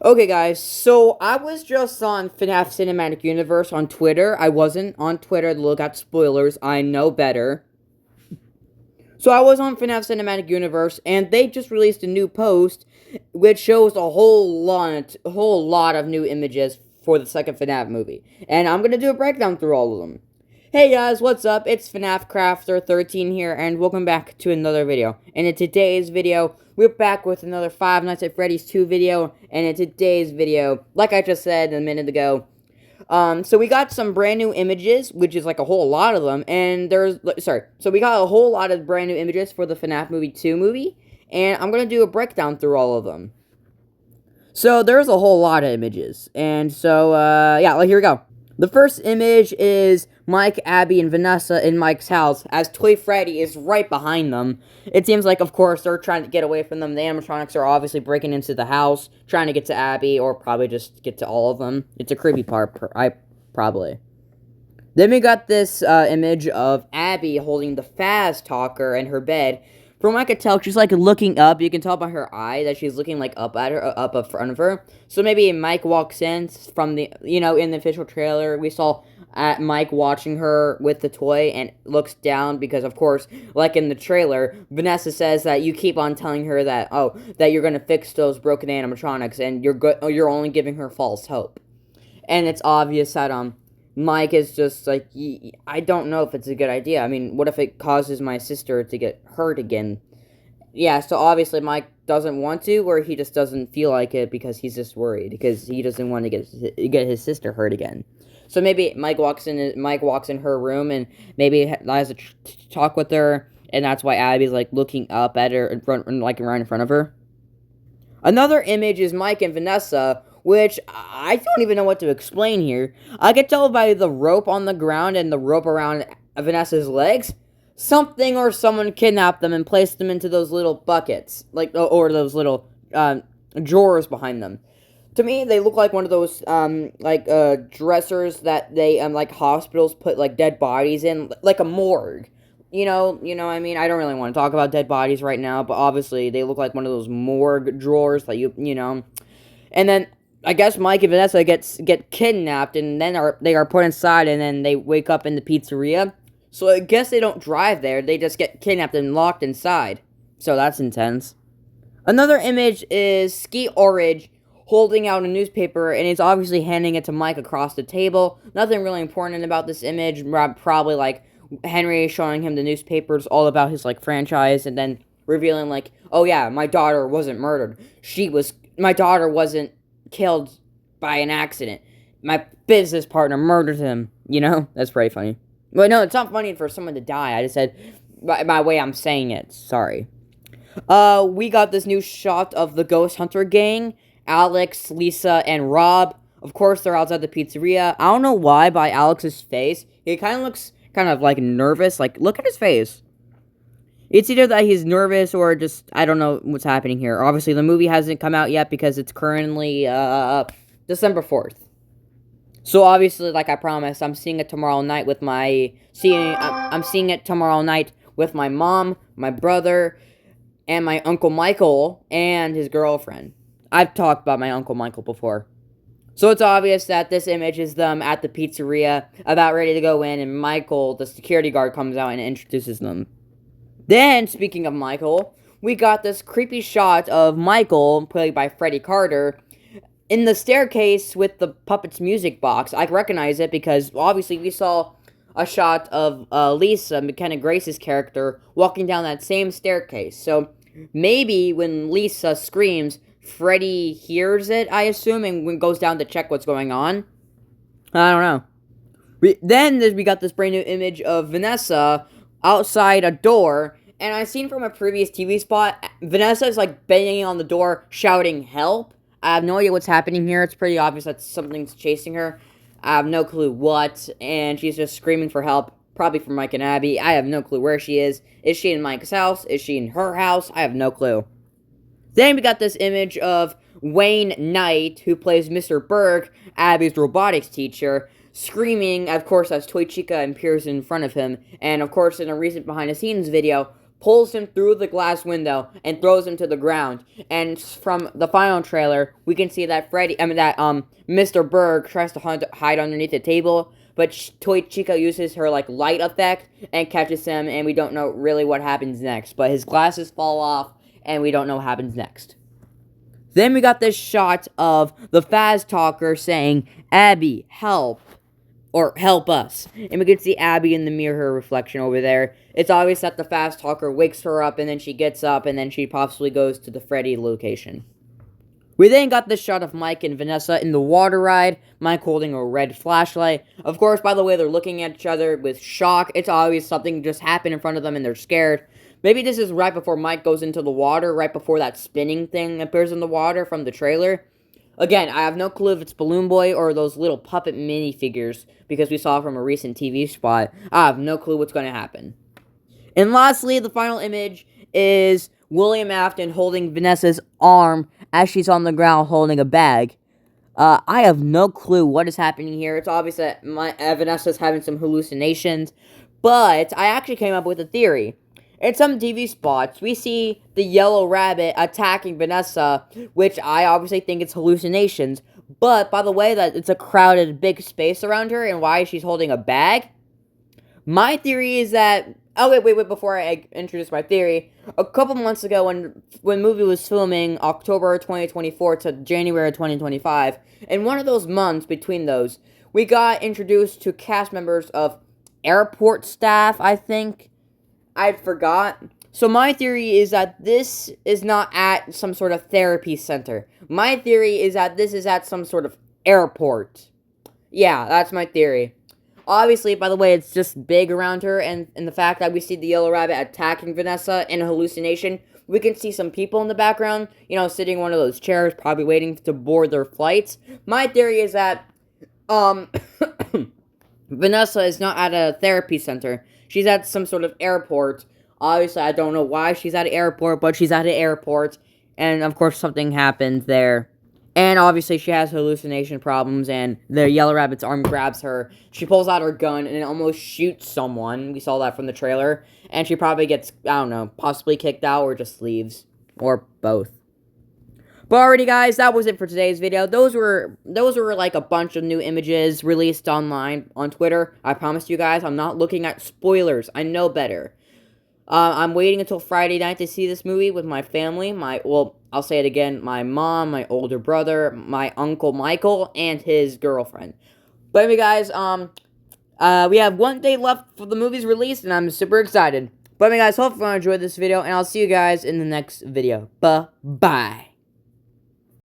Okay, guys, so I was just on FNAF Cinematic Universe on Twitter. I wasn't on Twitter to look at spoilers. I know better. So I was on FNAF Cinematic Universe, and they just released a new post which shows a whole lot of new images for the second FNAF movie. And I'm gonna do a breakdown through all of them. Hey guys, what's up? It's FNAF Crafter 13 here, and welcome back to another video. And in today's video, we're back with another Five Nights at Freddy's 2 video. And in today's video, like I just said a minute ago, so we got some brand new images, which is like a whole lot of them, and so we got a whole lot of brand new images for the FNAF Movie 2 movie, and I'm gonna do a breakdown through all of them. So there's a whole lot of images, and so, yeah, here we go. The first image is Mike, Abby, and Vanessa in Mike's house, as Toy Freddy is right behind them. It seems like, of course, they're trying to get away from them. The animatronics are obviously breaking into the house, trying to get to Abby, or probably just get to all of them. It's a creepy part, probably. Then we got this image of Abby holding the Faz talker in her bed. From what I could tell, she's like looking up. You can tell by her eye that she's looking like up at her, up in front of her. So maybe Mike walks in from the, in the official trailer, we saw Mike watching her with the toy and looks down because, of course, like in the trailer, Vanessa says that you keep on telling her that, that you're gonna fix those broken animatronics, and you're only giving her false hope. And it's obvious that Mike is just like, I don't know if it's a good idea. I mean, what if it causes my sister to get hurt again? Yeah, so obviously Mike doesn't want to, or he just doesn't feel like it because he's just worried, because he doesn't want to get his sister hurt again. So maybe Mike walks in her room, and maybe has a talk with her, and that's why Abby's like looking up at her, right in front of her. Another image is Mike and Vanessa, which I don't even know what to explain here. I could tell by the rope on the ground and the rope around Vanessa's legs, something or someone kidnapped them and placed them into those little buckets, or those little drawers behind them. To me, they look like one of those dressers that they like hospitals put like dead bodies in, like a morgue. You know what I mean? I don't really want to talk about dead bodies right now, but obviously they look like one of those morgue drawers that you know. And then I guess Mike and Vanessa get kidnapped, and then they are put inside, and then they wake up in the pizzeria. So I guess they don't drive there, they just get kidnapped and locked inside. So that's intense. Another image is Skeet Ulrich holding out a newspaper, and he's obviously handing it to Mike across the table. Nothing really important about this image, probably like Henry showing him the newspapers all about his like franchise, and then revealing like, oh yeah, my daughter wasn't murdered. My daughter wasn't killed by an accident. My business partner murdered him. That's pretty funny. But no, it's not funny for someone to die. I just said by way I'm saying it. Sorry. We got this new shot of the Ghost Hunter gang. Alex, Lisa, and Rob. Of course, they're outside the pizzeria. I don't know why, by Alex's face, he kind of looks like nervous. Like, look at his face. It's either that he's nervous or just, I don't know what's happening here. Obviously, the movie hasn't come out yet because it's currently, December 4th. So, obviously, like I promised, I'm seeing it tomorrow night with I'm seeing it tomorrow night with my mom, my brother, and my Uncle Michael, and his girlfriend. I've talked about my Uncle Michael before. So it's obvious that this image is them at the pizzeria, about ready to go in, and Michael, the security guard, comes out and introduces them. Then, speaking of Michael, we got this creepy shot of Michael, played by Freddie Carter, in the staircase with the puppet's music box. I recognize it because, obviously, we saw a shot of Lisa, McKenna Grace's character, walking down that same staircase. So, maybe when Lisa screams, Freddy hears it, I assume, and goes down to check what's going on. I don't know. Then we got this brand new image of Vanessa outside a door, and I seen from a previous TV spot, Vanessa is like banging on the door, shouting help. I have no idea what's happening here. It's pretty obvious that something's chasing her. I have no clue what, and she's just screaming for help, probably from Mike and Abby. I have no clue where she is. Is she in Mike's house? Is she in her house? I have no clue. Then we got this image of Wayne Knight, who plays Mr. Burke, Abby's robotics teacher, screaming, of course, as Toy Chica appears in front of him, and of course, in a recent behind-the-scenes video, pulls him through the glass window and throws him to the ground. And from the final trailer, we can see that Mr. Berg tries to hide underneath the table, but Toy Chica uses her like light effect and catches him, and we don't know really what happens next. But his glasses fall off, and we don't know what happens next. Then we got this shot of the Faz Talker saying, "Abby, help." Or help us. And we can see Abby in the mirror reflection over there. It's obvious that the Fast Talker wakes her up, and then she gets up, and then she possibly goes to the Freddy location. We then got this shot of Mike and Vanessa in the water ride, Mike holding a red flashlight. Of course, by the way, they're looking at each other with shock. It's obvious something just happened in front of them, and they're scared. Maybe this is right before Mike goes into the water, right before that spinning thing appears in the water from the trailer. Again, I have no clue if it's Balloon Boy or those little puppet minifigures, because we saw from a recent TV spot. I have no clue what's going to happen. And lastly, the final image is William Afton holding Vanessa's arm as she's on the ground holding a bag. I have no clue what is happening here. It's obvious that Vanessa's having some hallucinations, but I actually came up with a theory. In some TV spots, we see the yellow rabbit attacking Vanessa, which I obviously think it's hallucinations. But, by the way, that it's a crowded big space around her and why she's holding a bag. My theory is that... Oh, wait, before I introduce my theory. A couple months ago, when the movie was filming, October 2024 to January 2025, in one of those months between those, we got introduced to cast members of airport staff, I think. I forgot. So my theory is that this is not at some sort of therapy center. My theory is that this is at some sort of airport. Yeah, that's my theory. Obviously, by the way, it's just big around her, and the fact that we see the yellow rabbit attacking Vanessa in a hallucination, we can see some people in the background, sitting in one of those chairs, probably waiting to board their flights. My theory is that, Vanessa is not at a therapy center. She's at some sort of airport. Obviously, I don't know why she's at an airport, but she's at an airport. And, of course, something happened there. And, obviously, she has hallucination problems, and the yellow rabbit's arm grabs her. She pulls out her gun and almost shoots someone. We saw that from the trailer. And she probably gets, I don't know, possibly kicked out or just leaves. Or both. But alrighty, guys, that was it for today's video. Those were like a bunch of new images released online on Twitter. I promise you guys, I'm not looking at spoilers. I know better. I'm waiting until Friday night to see this movie with my family. I'll say it again, my mom, my older brother, my uncle Michael, and his girlfriend. But anyway, guys, we have one day left for the movie's release, and I'm super excited. But anyway, guys, hopefully you enjoyed this video, and I'll see you guys in the next video. Bye-bye.